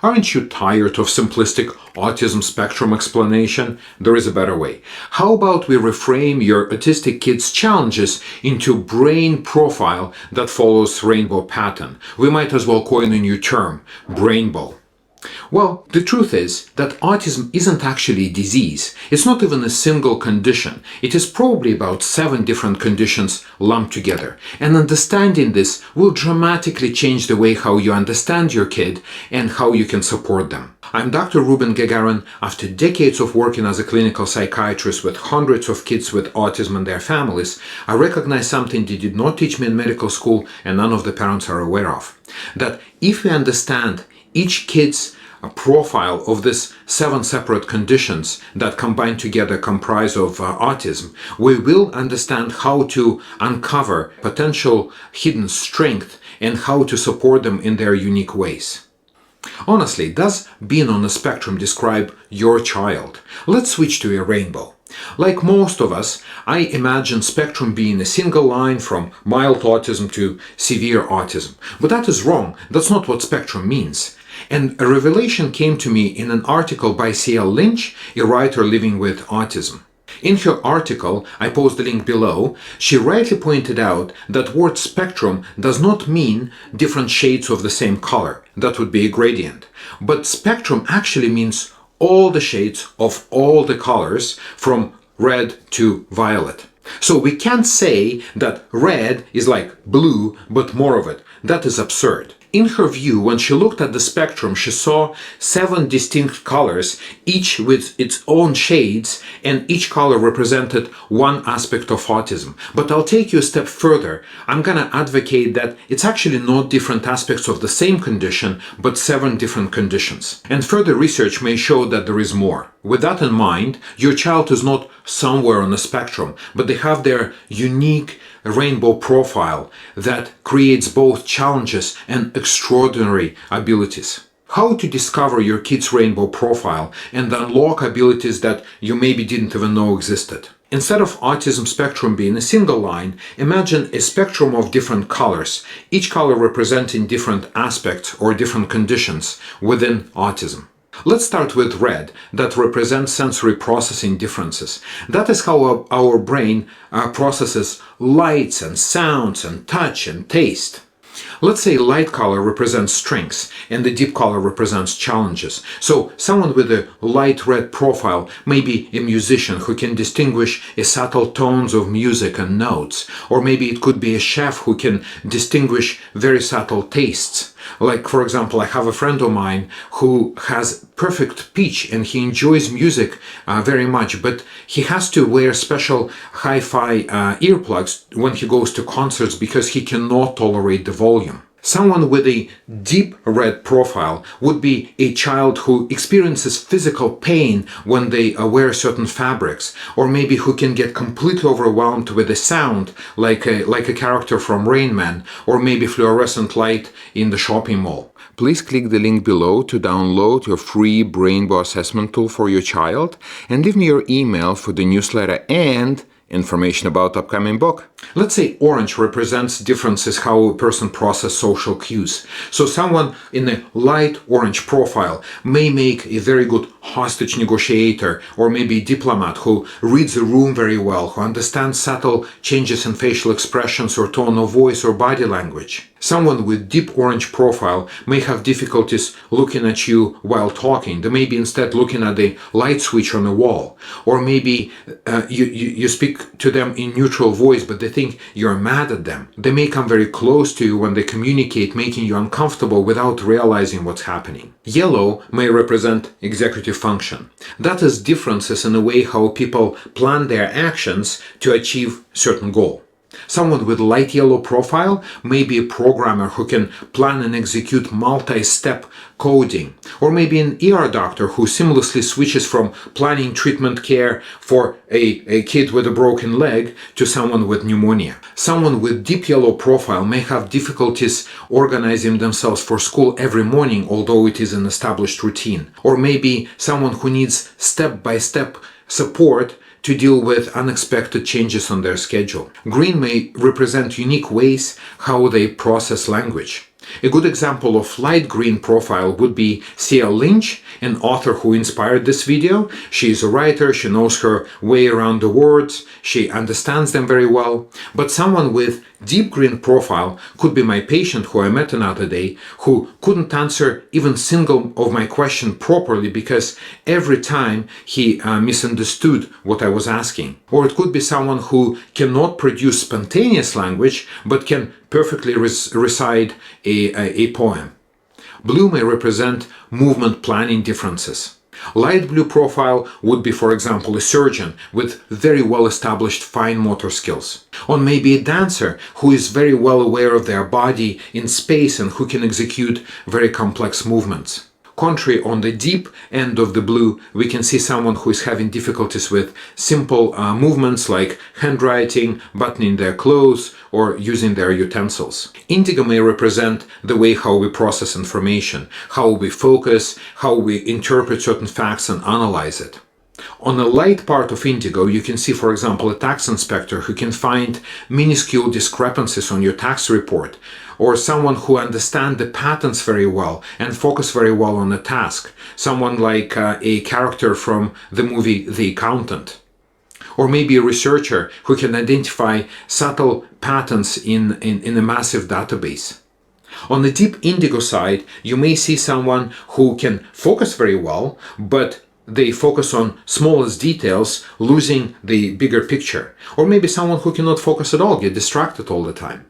Aren't you tired of simplistic autism spectrum explanation? There is a better way. How about we reframe your autistic kid's challenges into brain profile that follows rainbow pattern? We might as well coin a new term, BRainbow. Well, the truth is that autism isn't actually a disease. It's not even a single condition. It is probably about 7 different conditions lumped together. And understanding this will dramatically change the way how you understand your kid and how you can support them. I'm Dr. Ruben Gagarin. After decades of working as a clinical psychiatrist with hundreds of kids with autism and their families, I recognize something they did not teach me in medical school and none of the parents are aware of. That if we understand each kid's profile of these 7 separate conditions that combined together comprise of autism, we will understand how to uncover potential hidden strength and how to support them in their unique ways. Honestly, does being on the spectrum describe your child? Let's switch to a rainbow. Like most of us, I imagine spectrum being a single line from mild autism to severe autism. But that is wrong. That's not what spectrum means. And a revelation came to me in an article by C.L. Lynch, a writer living with autism. In her article, I post the link below, she rightly pointed out that word spectrum does not mean different shades of the same color. That would be a gradient. But spectrum actually means all the shades of all the colors from red to violet. So we can't say that red is like blue, but more of it. That is absurd. In her view, when she looked at the spectrum, she saw 7 distinct colors, each with its own shades, and each color represented one aspect of autism. But I'll take you a step further. I'm gonna advocate that it's actually not different aspects of the same condition, but 7 different conditions. And further research may show that there is more. With that in mind, your child is not somewhere on the spectrum, but they have their unique rainbow profile that creates both challenges and extraordinary abilities. How to discover your kid's rainbow profile and unlock abilities that you maybe didn't even know existed. Instead of autism spectrum being a single line, imagine a spectrum of different colors, each color representing different aspects or different conditions within autism. Let's start with red, that represents sensory processing differences. That is how our brain processes lights and sounds and touch and taste. Let's say light color represents strengths and the deep color represents challenges. So someone with a light red profile may be a musician who can distinguish subtle tones of music and notes. Or maybe it could be a chef who can distinguish very subtle tastes. Like, for example, I have a friend of mine who has perfect pitch and he enjoys music very much, but he has to wear special hi-fi earplugs when he goes to concerts because he cannot tolerate the volume. Someone with a deep red profile would be a child who experiences physical pain when they wear certain fabrics, or maybe who can get completely overwhelmed with the sound, like a character from Rain Man, or maybe fluorescent light in the shopping mall. Please click the link below to download your free BRainbow assessment tool for your child, and leave me your email for the newsletter and information about upcoming book. Let's say orange represents differences how a person processes social cues. So someone in a light orange profile may make a very good hostage negotiator, or maybe a diplomat who reads the room very well, who understands subtle changes in facial expressions or tone of voice or body language. Someone with deep orange profile may have difficulties looking at you while talking. They may be instead looking at the light switch on the wall. Or maybe you speak to them in neutral voice, but they think you're mad at them. They may come very close to you when they communicate, making you uncomfortable without realizing what's happening. Yellow may represent executive function. That is differences in the way how people plan their actions to achieve certain goal. Someone with light yellow profile may be a programmer who can plan and execute multi-step coding, or maybe an ER doctor who seamlessly switches from planning treatment care for a kid with a broken leg to someone with pneumonia. Someone with deep yellow profile may have difficulties organizing themselves for school every morning, although it is an established routine. Or maybe someone who needs step-by-step support to deal with unexpected changes on their schedule. Green may represent unique ways how they process language. A good example of light green profile would be C.L. Lynch, an author who inspired this video. She is a writer, she knows her way around the words, she understands them very well. But someone with deep green profile could be my patient who I met another day, who couldn't answer even single of my question properly because every time he misunderstood what I was asking. Or it could be someone who cannot produce spontaneous language but can perfectly recite a poem. Blue may represent movement planning differences. Light blue profile would be, for example, a surgeon with very well-established fine motor skills. Or maybe a dancer who is very well aware of their body in space and who can execute very complex movements. Contrary, on the deep end of the blue, we can see someone who is having difficulties with simple movements like handwriting, buttoning their clothes, or using their utensils. Indigo may represent the way how we process information, how we focus, how we interpret certain facts and analyze it. On the light part of indigo, you can see, for example, a tax inspector who can find minuscule discrepancies on your tax report, or someone who understands the patterns very well and focus very well on a task, someone like a character from the movie The Accountant. Or maybe a researcher who can identify subtle patterns in a massive database. On the deep indigo side, you may see someone who can focus very well, but they focus on smallest details, losing the bigger picture. Or maybe someone who cannot focus at all, get distracted all the time.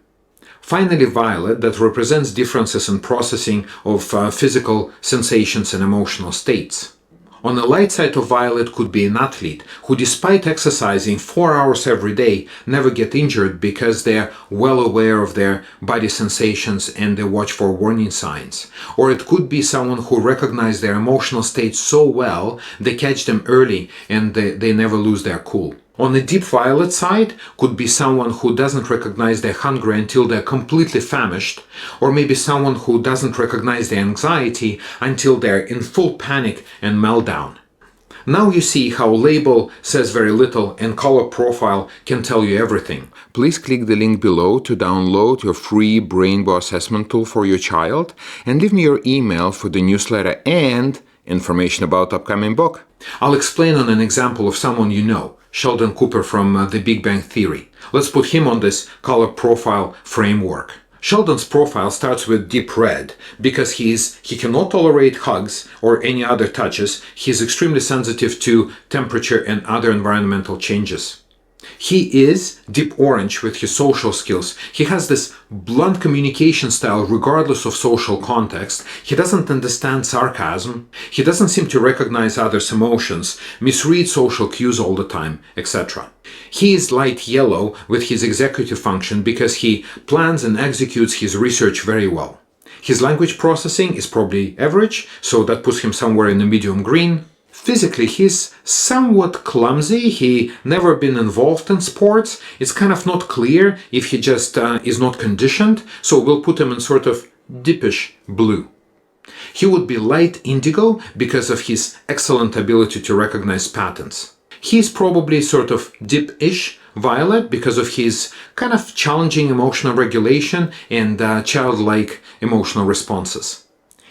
Finally, violet, that represents differences in processing of physical sensations and emotional states. On the light side of violet could be an athlete who, despite exercising 4 hours every day, never get injured because they're well aware of their body sensations and they watch for warning signs. Or it could be someone who recognizes their emotional states so well, they catch them early and they never lose their cool. On the deep violet side could be someone who doesn't recognize their hunger until they're completely famished, or maybe someone who doesn't recognize their anxiety until they're in full panic and meltdown. Now you see how label says very little and color profile can tell you everything. Please click the link below to download your free BRainbow assessment tool for your child and leave me your email for the newsletter and information about upcoming book. I'll explain on an example of someone you know, Sheldon Cooper from The Big Bang Theory. Let's put him on this color profile framework. Sheldon's profile starts with deep red because he cannot tolerate hugs or any other touches. He is extremely sensitive to temperature and other environmental changes. He is deep orange with his social skills. He has this blunt communication style regardless of social context. He doesn't understand sarcasm. He doesn't seem to recognize others' emotions, misread social cues all the time, etc. He is light yellow with his executive function because he plans and executes his research very well. His language processing is probably average, so that puts him somewhere in the medium green. Physically, he's somewhat clumsy. He never been involved in sports. It's kind of not clear if he just is not conditioned, so we'll put him in sort of deepish blue. He would be light indigo because of his excellent ability to recognize patterns. He's probably sort of deep-ish violet because of his kind of challenging emotional regulation and childlike emotional responses.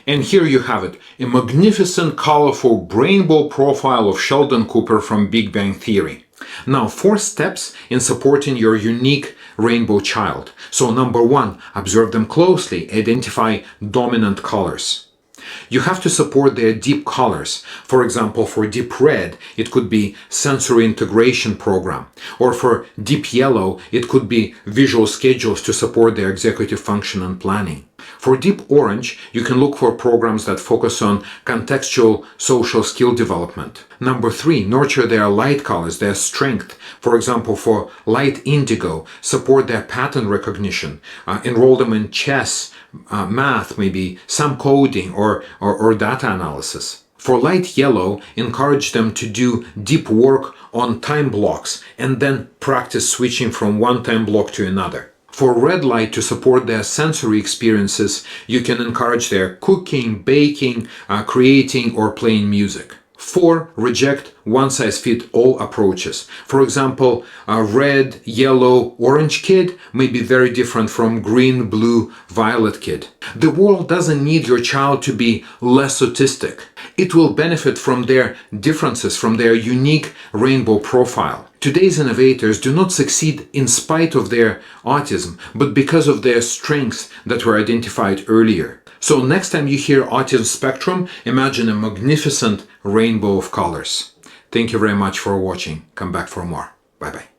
And here you have it, a magnificent, colorful BRainbow profile of Sheldon Cooper from Big Bang Theory. Now, 4 steps in supporting your unique rainbow child. So number 1, observe them closely, identify dominant colors. You have to support their deep colors. For example, for deep red, it could be sensory integration program. Or for deep yellow, it could be visual schedules to support their executive function and planning. For deep orange, you can look for programs that focus on contextual social skill development. Number 3, nurture their light colors, their strength. For example, for light indigo, support their pattern recognition. Enroll them in chess, math, maybe some coding or data analysis. For light yellow, encourage them to do deep work on time blocks and then practice switching from one time block to another. For red light, to support their sensory experiences, you can encourage their cooking, baking, creating, or playing music. 4. Reject one-size-fits-all approaches. For example, a red, yellow, orange kid may be very different from green, blue, violet kid. The world doesn't need your child to be less autistic. It will benefit from their differences, from their unique rainbow profile. Today's innovators do not succeed in spite of their autism, but because of their strengths that were identified earlier. So next time you hear autism spectrum, imagine a magnificent rainbow of colors. Thank you very much for watching. Come back for more. Bye-bye.